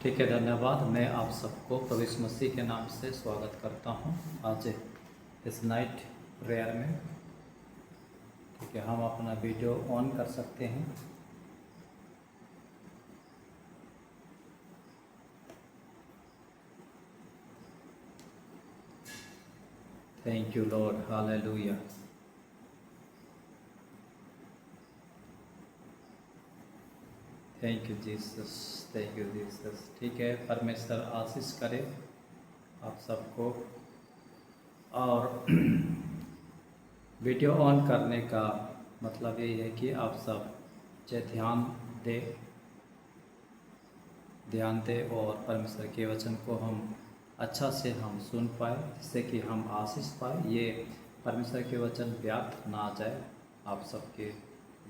ठीक है, धन्यवाद। मैं आप सबको प्रभु यीशु मसीह के नाम से स्वागत करता हूं आज इस नाइट प्रेयर में। ठीक है, हम अपना वीडियो ऑन कर सकते हैं। Thank you Lord, hallelujah. Thank you Jesus, thank you Jesus. ठीक है, परमेश्वर आशीष करे आप सबको। और वीडियो ऑन करने का मतलब यही है कि आप सब जो ध्यान दे और परमेश्वर के वचन को हम अच्छा से हम सुन पाए, जिससे कि हम आशीष पाए। ये परमेश्वर के वचन व्यर्थ ना जाए आप सबके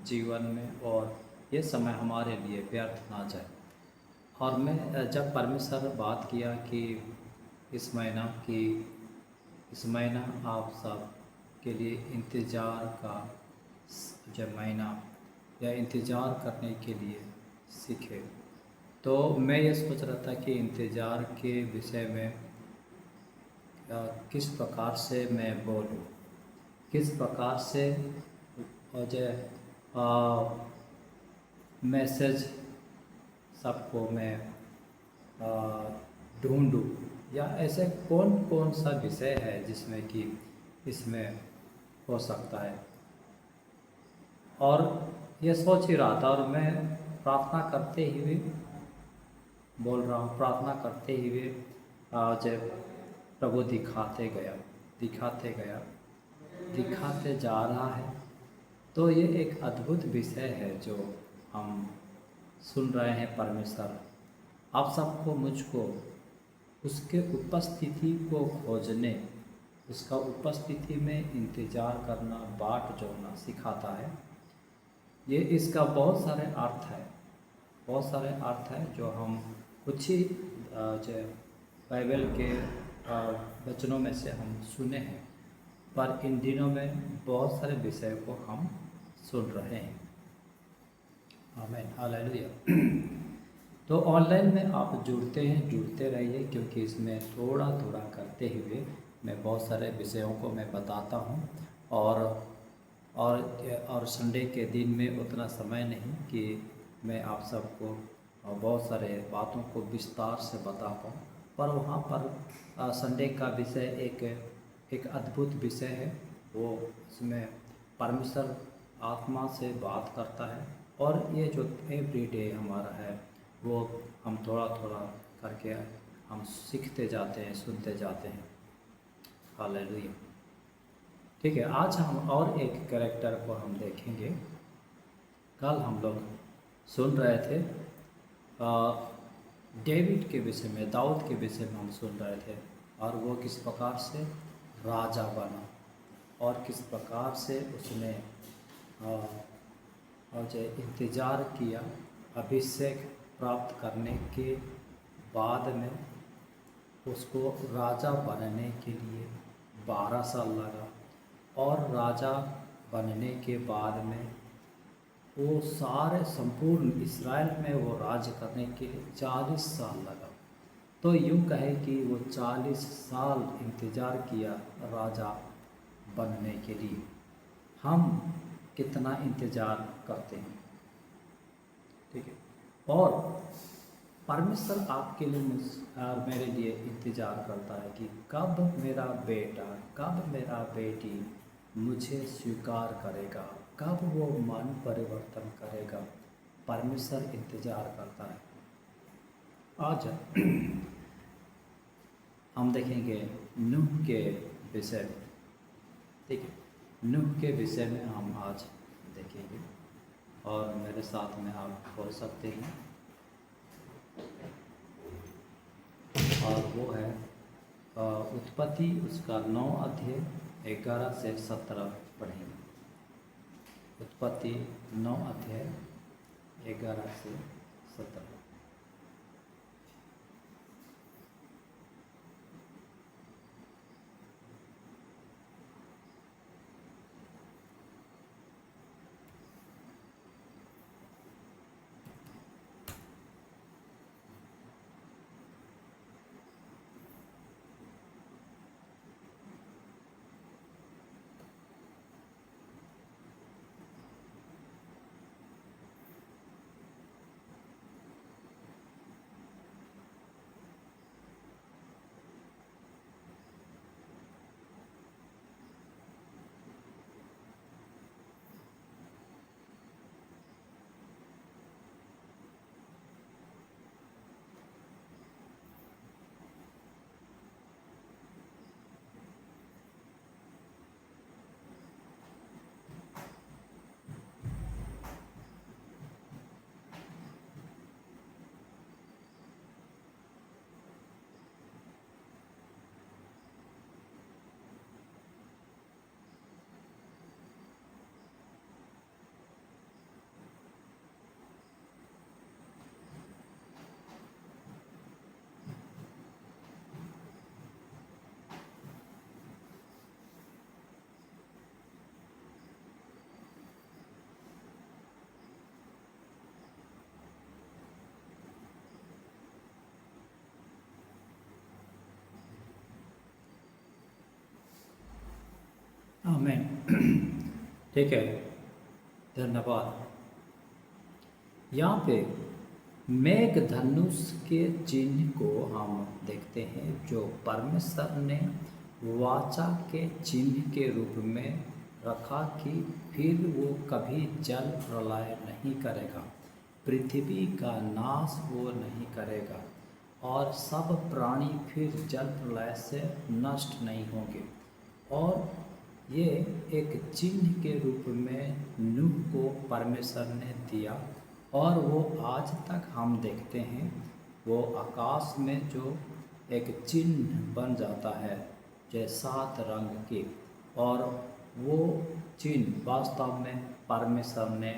जीवन में, और ये समय हमारे लिए व्यर्थ ना जाए। और मैं जब परमेश्वर बात किया कि इस महीना आप सब के लिए इंतज़ार का जब महीना या इंतज़ार करने के लिए सीखे, तो मैं ये सोच रहा था कि इंतज़ार के विषय में किस प्रकार से मैं बोलूँ, किस प्रकार से जो मैसेज सबको मैं ढूंढूं, या ऐसे कौन कौन सा विषय है जिसमें कि इसमें हो सकता है। और ये सोच ही रहा था, और मैं प्रार्थना करते हुए बोल रहा हूँ, प्रार्थना करते हुए जब प्रभु दिखाते जा रहा है। तो ये एक अद्भुत विषय है जो हम सुन रहे हैं। परमेश्वर आप सबको, मुझको उसके उपस्थिति को खोजने, उसका उपस्थिति में इंतज़ार करना, बाट जोड़ना सिखाता है। ये इसका बहुत सारे अर्थ है जो हम कुछ ही जो बाइबल के वचनों में से हम सुने हैं, पर इन दिनों में बहुत सारे विषय को हम सुन रहे हैं। आमीन, हालेलुया। तो ऑनलाइन में आप जुड़ते रहिए, क्योंकि इसमें थोड़ा थोड़ा करते हुए मैं बहुत सारे विषयों को मैं बताता हूँ। और संडे के दिन में उतना समय नहीं कि मैं आप सबको बहुत सारे बातों को विस्तार से बता पाऊँ, पर वहाँ पर संडे का विषय एक अद्भुत विषय है। वो इसमें परमेश्वर आत्मा से बात करता है, और ये जो एवरीडे हमारा है वो हम थोड़ा थोड़ा करके हम सीखते जाते हैं, सुनते जाते हैं। हालेलुया। ठीक है, आज हम और एक कैरेक्टर को हम देखेंगे। कल हम लोग सुन रहे थे डेविड के विषय में, दाऊद के विषय में हम सुन रहे थे, और वो किस प्रकार से राजा बना और किस प्रकार से उसने और जो इंतज़ार किया अभिषेक प्राप्त करने के बाद में, उसको राजा बनने के लिए 12 साल लगा, और राजा बनने के बाद में वो सारे संपूर्ण इस्राएल में वो राज्य करने के लिए 40 साल लगा। तो यूँ कहे कि वो 40 साल इंतज़ार किया राजा बनने के लिए। हम कितना इंतज़ार करते हैं, ठीक है। और परमेश्वर आपके लिए और मेरे लिए इंतज़ार करता है कि कब मेरा बेटा, कब मेरा बेटी मुझे स्वीकार करेगा, कब वो मन परिवर्तन करेगा। परमेश्वर इंतज़ार करता है। आज हम देखेंगे नूह के विषय में, ठीक है। नूह के विषय में हम आज देखेंगे, और मेरे साथ में आप बोल सकते हैं। और वो है उत्पत्ति, उसका 9 अध्याय 11 से 17 पढ़ेंगे। उत्पत्ति 9 अध्याय 11 से 17। हमें ठीक है, धन्यवाद। यहाँ पे मेघधनुष के चिन्ह को हम देखते हैं, जो परमेश्वर ने वाचा के चिन्ह के रूप में रखा कि फिर वो कभी जल प्रलय नहीं करेगा, पृथ्वी का नाश वो नहीं करेगा और सब प्राणी फिर जल प्रलय से नष्ट नहीं होंगे। और ये एक चिन्ह के रूप में नूह को परमेश्वर ने दिया और वो आज तक हम देखते हैं, वो आकाश में जो एक चिन्ह बन जाता है जैसे 7 रंग के, और वो चिन्ह वास्तव में परमेश्वर ने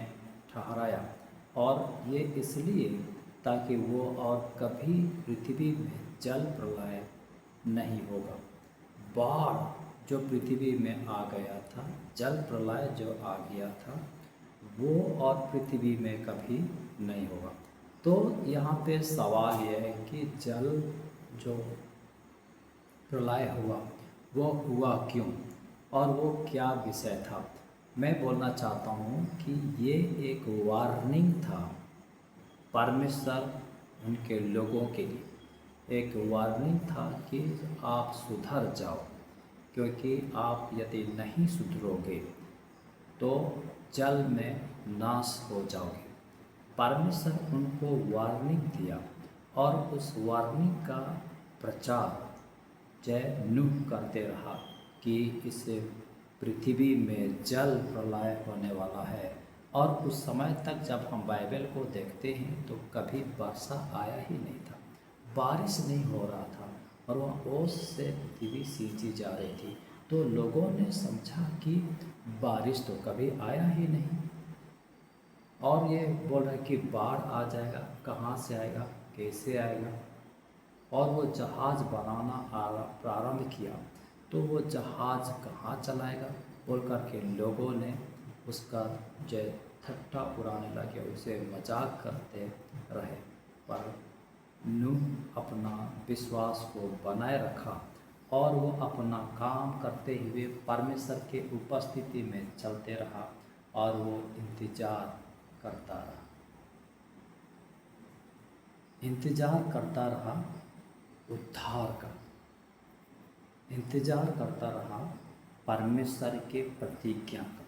ठहराया। और ये इसलिए ताकि वो और कभी पृथ्वी में जल प्रलय नहीं होगा। बाढ़ जो पृथ्वी में आ गया था, जल प्रलय जो आ गया था, वो और पृथ्वी में कभी नहीं होगा। तो यहाँ पे सवाल यह है कि जल जो प्रलय हुआ वो हुआ क्यों और वो क्या विषय था। मैं बोलना चाहता हूँ कि ये एक वार्निंग था परमेश्वर उनके लोगों के लिए, एक वार्निंग था कि आप सुधर जाओ, क्योंकि आप यदि नहीं सुधरोगे तो जल में नाश हो जाओगे। परमेश्वर उनको वार्निंग दिया और उस वार्निंग का प्रचार जय नूह करते रहा कि इस पृथ्वी में जल प्रलय होने वाला है। और उस समय तक जब हम बाइबल को देखते हैं तो कभी वर्षा आया ही नहीं था, बारिश नहीं हो रहा था और वह ओस से पृथ्वी सींची जा रही थी। तो लोगों ने समझा कि बारिश तो कभी आया ही नहीं, और ये बोल रहे कि बाढ़ आ जाएगा, कहाँ से आएगा, कैसे आएगा। और वो जहाज़ बनाना प्रारंभ किया तो वो जहाज़ कहाँ चलाएगा बोल कर के लोगों ने उसका जो ठट्ठा उड़ाने लगे, उसे मजाक करते रहे। पर नूह अपना विश्वास को बनाए रखा और वो अपना काम करते हुए परमेश्वर के उपस्थिति में चलते रहा और वो इंतज़ार करता रहा, इंतज़ार करता रहा उद्धार का, इंतज़ार करता रहा परमेश्वर के प्रतिज्ञा का।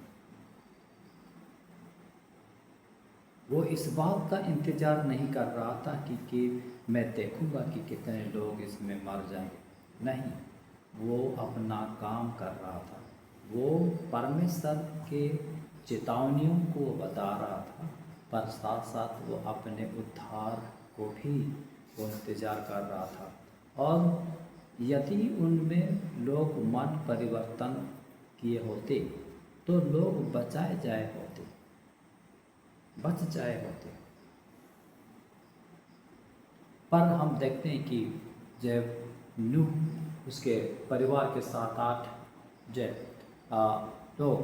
वो इस बात का इंतज़ार नहीं कर रहा था कि मैं देखूंगा कि कितने लोग इसमें मर जाएंगे, नहीं, वो अपना काम कर रहा था। वो परमेश्वर के चेतावनियों को बता रहा था, पर साथ साथ वो अपने उद्धार को भी वो इंतज़ार कर रहा था। और यदि उनमें लोग मन परिवर्तन किए होते तो लोग बच जाए होते। पर हम देखते हैं कि जब नूह उसके परिवार के 7-8 लोग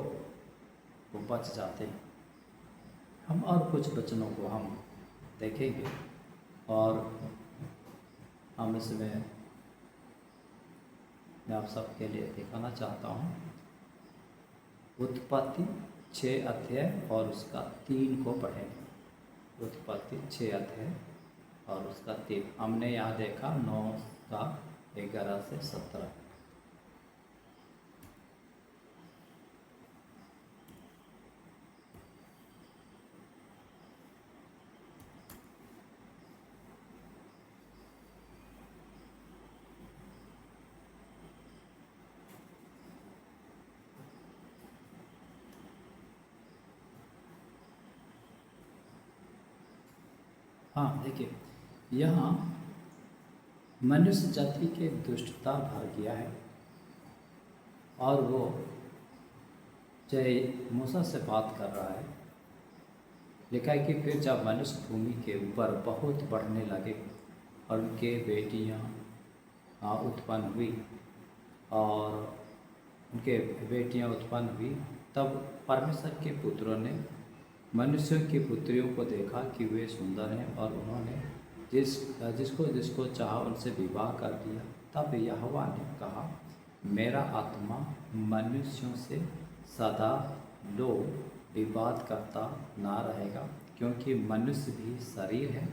वो बच जाते हैं। हम और कुछ वचनों को हम देखेंगे और हम इसमें मैं आप सबके लिए दिखाना चाहता हूँ। उत्पत्ति 6 अध्याय और उसका 3 को पढ़ेंगे। उत्पत्ति 6 अध्याय और उसका 3 हमने यहाँ देखा 9 का 11 से 17। हाँ देखिए, यहाँ मनुष्य जाति के दुष्टता भर गया है और वो जय मूसा से बात कर रहा है। लिखा है कि फिर जब मनुष्य भूमि के ऊपर बहुत बढ़ने लगे और उनके बेटियाँ उत्पन्न हुई और उनके बेटियाँ उत्पन्न हुई, तब परमेश्वर के पुत्रों ने मनुष्यों की पुत्रियों को देखा कि वे सुंदर हैं और उन्होंने जिसको चाहा उनसे विवाह कर दिया। तब यहोवा ने कहा मेरा आत्मा मनुष्यों से सदा लोभ विवाद करता ना रहेगा, क्योंकि मनुष्य भी शरीर है,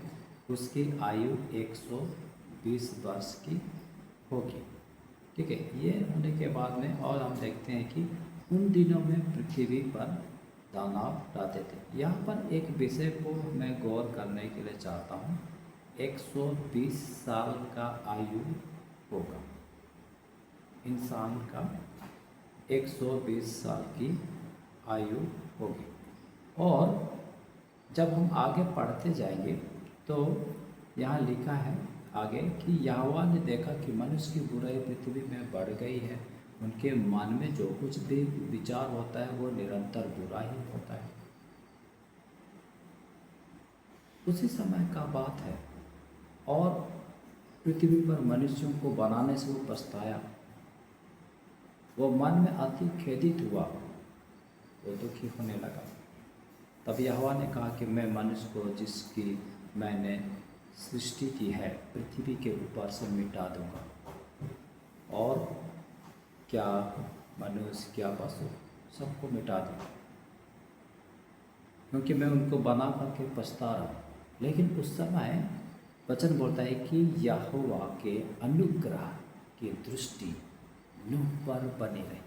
उसकी आयु 120 वर्ष की होगी। ठीक है, ये होने के बाद में और हम देखते हैं कि उन दिनों में पृथ्वी पर दानव रहते थे। यहाँ पर एक विषय को मैं गौर करने के लिए चाहता हूँ। 120 साल का आयु होगा इंसान का, 120 साल की आयु होगी। और जब हम आगे पढ़ते जाएंगे तो यहाँ लिखा है आगे कि यहोवा ने देखा कि मनुष्य की बुराई पृथ्वी में बढ़ गई है, उनके मन में जो कुछ भी विचार होता है वो निरंतर बुरा ही होता है। उसी समय का बात है, और पृथ्वी पर मनुष्यों को बनाने से वो पछताया, वो मन में अति खेदित हुआ, वो दुखी होने लगा। तब यहोवा ने कहा कि मैं मनुष्य को जिसकी मैंने सृष्टि की है पृथ्वी के ऊपर से मिटा दूंगा, और क्या मनुष्य क्या पशु सबको मिटा दूंगा, क्योंकि मैं उनको बना करके पछता रहा। लेकिन उस समय वचन बोलता है कि यहोवा के अनुग्रह की दृष्टि नूह पर बनी रही।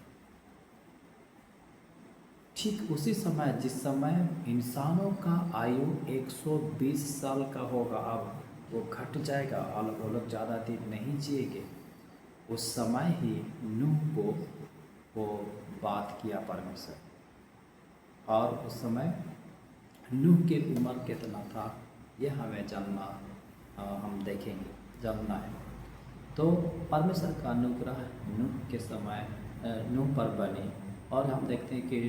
ठीक उसी समय जिस समय इंसानों का आयु 120 साल का होगा, अब वो घट जाएगा और वो लोग ज़्यादा दिन नहीं जिएंगे, उस समय ही नूह को वो बात किया परमेश्वर। और उस समय नूह की उम्र कितना था ये हमें जानना, हम देखेंगे, जानना है। तो परमेश्वर का अनुग्रह नूह के समय नूह पर बनी, और हम देखते हैं कि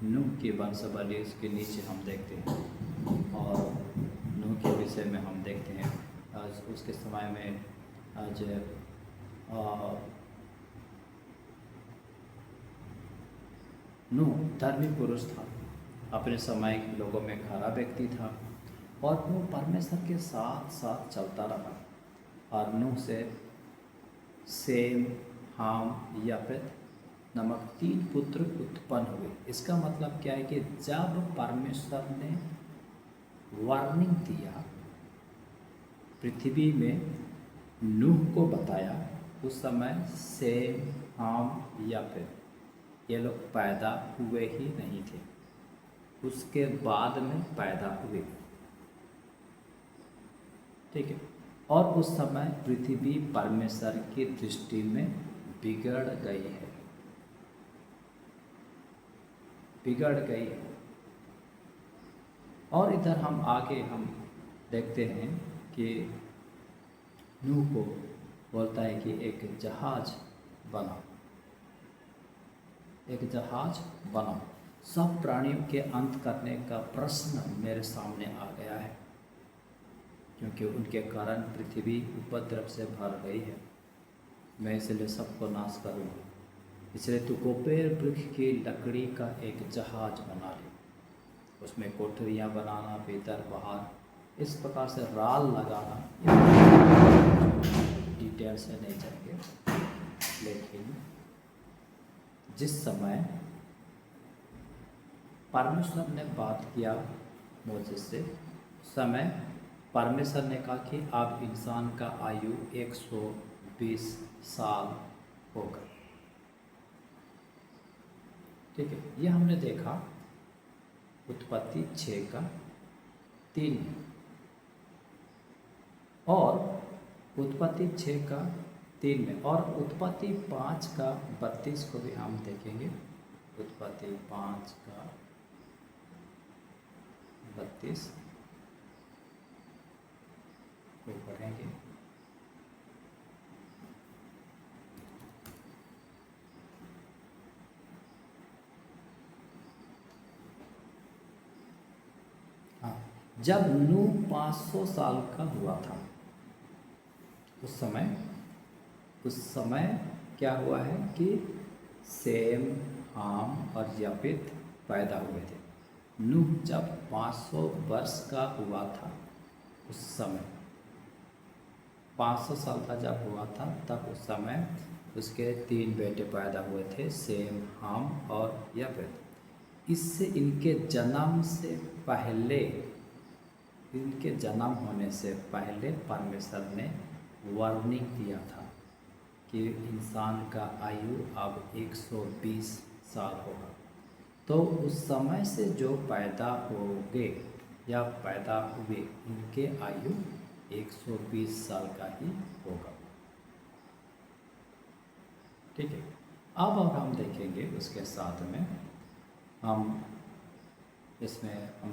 नूह की वंशावली उसके नीचे हम देखते हैं, और नूह के विषय में हम देखते हैं आज उसके समय में आज नूह धर्मी पुरुष था, अपने समय के लोगों में खरा व्यक्ति था, और वो परमेश्वर के साथ साथ चलता रहा। और नूह से सेम, हाम, याफेत नामक 3 पुत्र उत्पन्न हुए। इसका मतलब क्या है कि जब परमेश्वर ने वार्निंग दिया, पृथ्वी में नूह को बताया, उस समय सेम, हाम, याफेत ये लोग पैदा हुए ही नहीं थे, उसके बाद में पैदा हुए। ठीक है, और उस समय पृथ्वी परमेश्वर की दृष्टि में बिगड़ गई है, बिगड़ गई है। और इधर हम आगे हम देखते हैं कि नूह को बोलता है कि एक जहाज बनाओ, एक जहाज बनाओ। सब प्राणियों के अंत करने का प्रश्न मेरे सामने आ गया है, क्योंकि उनके कारण पृथ्वी उपद्रव से भर गई है। मैं इसलिए सबको नाश करूँगा, इसलिए तू कोपेर वृक्ष की लकड़ी का एक जहाज बना ले, उसमें कोठरियाँ बनाना भीतर बाहर, इस प्रकार से राल लगाना, डिटेल से नहीं जाएंगे। लेकिन जिस समय परमेश्वर ने बात किया मोसेस से, समय परमेश्वर ने कहा कि अब इंसान का आयु 120 साल होगा। ठीक है, ये हमने देखा उत्पत्ति 6 का 3 में, और उत्पत्ति 6 का 3 में, और उत्पत्ति 5 का 32 को भी हम देखेंगे। उत्पत्ति 5 का 32 को पढ़ेंगे। हाँ, जब नूह 500 साल का हुआ था, उस समय क्या हुआ है कि सेम, हाम और याफेत पैदा हुए थे। नूह जब 500 वर्ष का हुआ था उस समय, 500 साल का जब हुआ था तब उस समय उसके 3 बेटे पैदा हुए थे, सेम, हाम और यापेत। इससे इनके जन्म होने से पहले परमेश्वर ने वार्निंग दिया था कि इंसान का आयु अब 120 साल होगा। तो उस समय से जो पैदा होंगे या पैदा हुए इनके आयु 120 साल का ही होगा। ठीक है। अब और हम देखेंगे उसके साथ में हम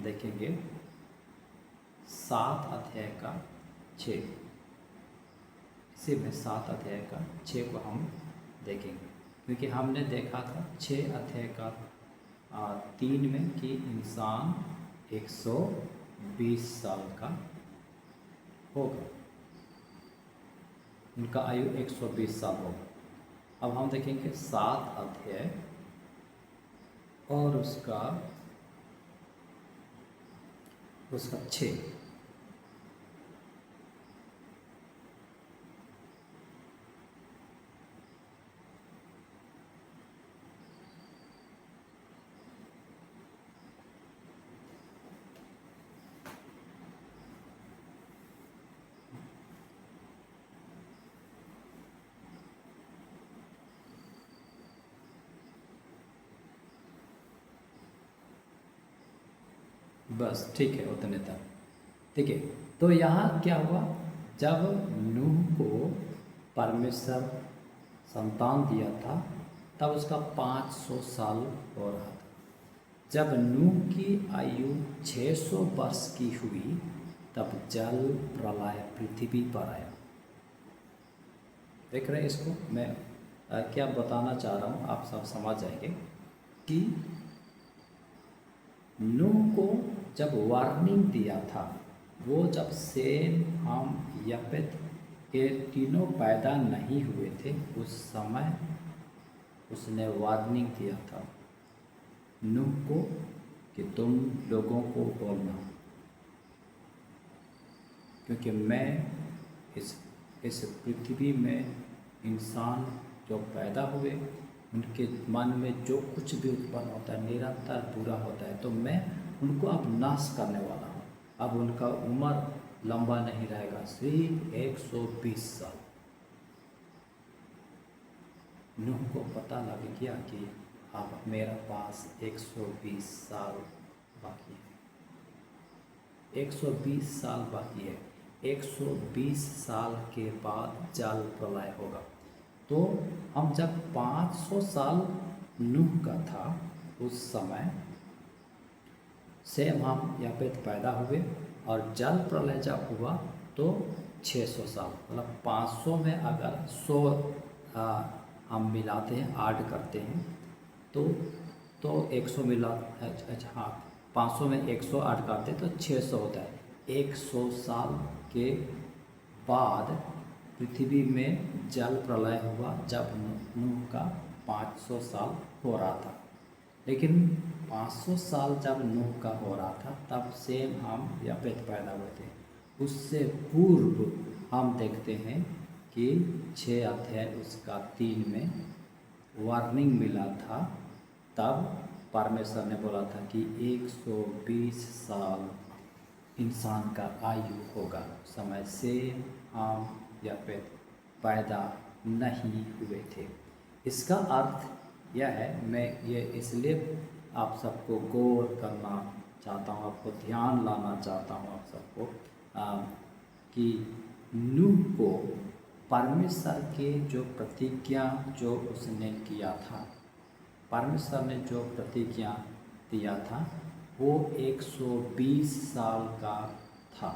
देखेंगे 7 अध्याय का 6। इसी में 7 अध्याय का 6 को हम देखेंगे, क्योंकि हमने देखा था 6 अध्याय का 3 में कि इंसान 120 साल का होगा, उनका आयु 120 साल होगा। अब हम देखेंगे 7 अध्याय और उसका 6। बस ठीक है, उतने तक ठीक है। तो यहाँ क्या हुआ, जब नूह को परमेश्वर संतान दिया था तब उसका 500 साल हो रहा था। जब नूह की आयु 600 वर्ष की हुई तब जल प्रलय पृथ्वी पर आया। देख रहे हैं इसको, मैं क्या बताना चाह रहा हूँ, आप सब समझ जाएंगे कि नूह को जब वार्निंग दिया था, वो जब सेम, हम, यापेत के तीनों पैदा नहीं हुए थे उस समय उसने वार्निंग दिया था नूह को कि तुम लोगों को बोलना, क्योंकि मैं इस पृथ्वी में इंसान जो पैदा हुए उनके मन में जो कुछ भी उत्पन्न होता है निरंतर बुरा होता है, तो मैं उनको अब नाश करने वाला हूँ। अब उनका उम्र लंबा नहीं रहेगा, सिर्फ 120 साल। नूह को पता लग गया कि अब मेरा पास 120 साल बाकी है, 120 साल बाकी है। 120 साल के बाद जल प्रलय होगा। तो हम जब 500 साल नूह का था उस समय सेम, हम यापेत पैदा हुए और जल प्रलय जब हुआ तो 600 साल, मतलब 500 में अगर 100 हम मिलाते हैं, ऐड करते हैं तो 100 मिला, अच्छा हाँ, 500 में 100 ऐड करते हैं तो 600 होता है। 100 साल के बाद पृथ्वी में जल प्रलय हुआ जब नूह का 500 साल हो रहा था। लेकिन 500 साल जब नूह का हो रहा था तब सेम, हम, यापेत पैदा हुए थे। उससे पूर्व हम देखते हैं कि 6 अध्याय उसका 3 में वार्निंग मिला था। तब परमेश्वर ने बोला था कि 120 साल इंसान का आयु होगा। समय से हम यापेत पैदा नहीं हुए थे। इसका अर्थ यह है, मैं ये इसलिए आप सबको गौर करना चाहता हूँ, आपको ध्यान लाना चाहता हूँ आप सबको कि नूह को परमेश्वर के जो प्रतिज्ञा जो उसने किया था, परमेश्वर ने जो प्रतिज्ञा दिया था वो 120 साल का था,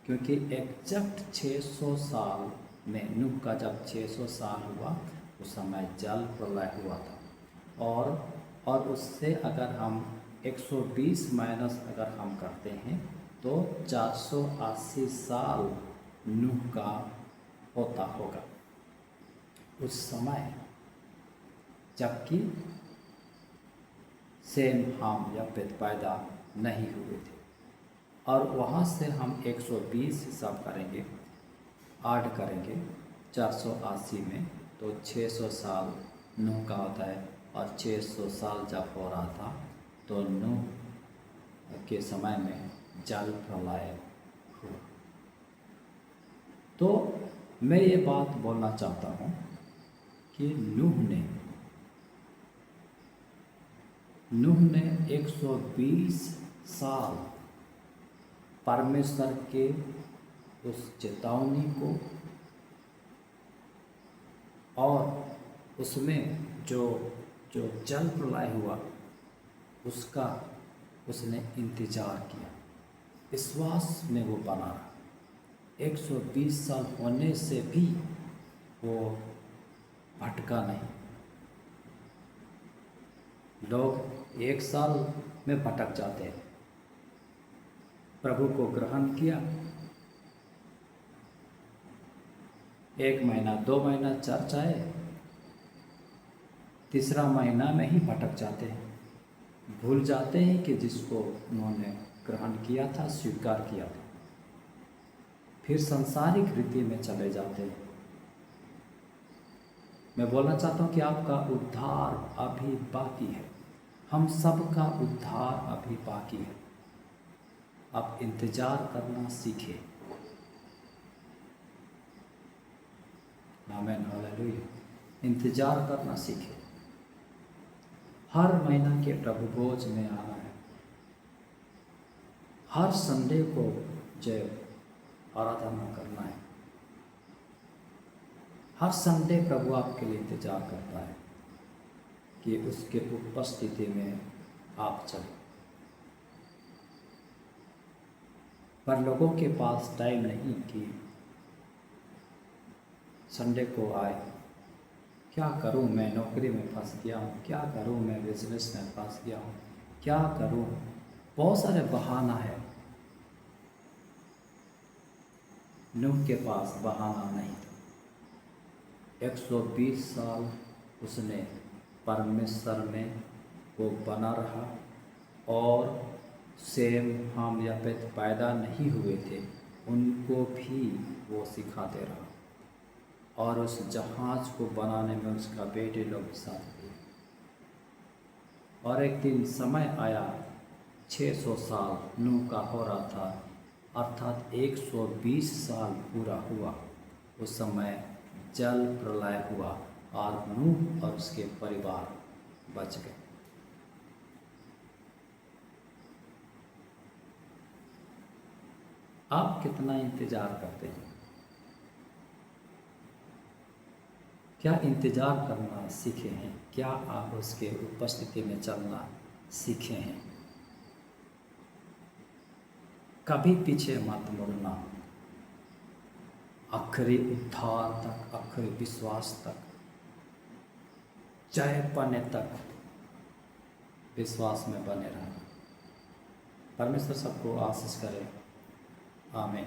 क्योंकि एग्जैक्ट 600 साल में नूह का जब 600 साल हुआ उस समय जल प्रलय हुआ था। और उससे अगर हम 120 माइनस अगर हम करते हैं तो 480 साल नूह का होता होगा उस समय, जबकि सेम, हाम, यापेत पैदा नहीं हुए थे। और वहाँ से हम 120 हिसाब करेंगे ऐड करेंगे 480 में, तो 600 साल नूह का होता है। और 600 साल जब हो रहा था तो नूह के समय में जल प्रलय हुआ। तो मैं ये बात बोलना चाहता हूँ कि नूह ने 120 साल परमेश्वर के उस चेतावनी को और उसमें जो जल प्रलय हुआ उसका उसने इंतजार किया, विश्वास में वो बना रहा। 120 साल होने से भी वो भटका नहीं। लोग 1 साल में भटक जाते हैं। प्रभु को ग्रहण किया, 1 महीना 2 महीना चर्च आए, तीसरा महीना में ही भटक जाते हैं। भूल जाते हैं कि जिसको उन्होंने ग्रहण किया था, स्वीकार किया था, फिर सांसारिक रीति में चले जाते हैं। मैं बोलना चाहता हूँ कि आपका उद्धार अभी बाकी है। हम सब का उद्धार अभी बाकी है। आप इंतजार करना सीखें। आमीन, हालेलुया। इंतजार करना सीखें। हर महीना के प्रभु भोज में आना है। हर संडे को जय आराधना करना है। हर संडे प्रभु आपके लिए इंतजार करता है कि उसके उपस्थिति में आप चलें। पर लोगों के पास टाइम नहीं कि संडे को आए। क्या करूं, मैं नौकरी में फंस गया हूं, क्या करूं, मैं बिजनेस में फंस गया हूं, क्या करूं, बहुत सारे बहाना है। नूह के पास बहाना नहीं था। 120 साल उसने परमेश्वर में वो बना रहा। और सेम, हाम, याफेत पैदा नहीं हुए थे, उनको भी वो सिखाते रहा। और उस जहाज को बनाने में उसका बेटे लोग भी साथ दिए। और एक दिन समय आया, 600 साल नूह का हो रहा था, अर्थात 120 साल पूरा हुआ। उस समय जल प्रलय हुआ और नूह और उसके परिवार बच गए। आप कितना इंतजार करते हैं? क्या इंतजार करना सीखे हैं? क्या आप उसके उपस्थिति में चलना सीखे हैं? कभी पीछे मत मुड़ना। आखिरी उद्धार तक, आखिरी विश्वास तक, जय पाने तक विश्वास में बने रहना। परमेश्वर सबको आशीष करे। आमीन।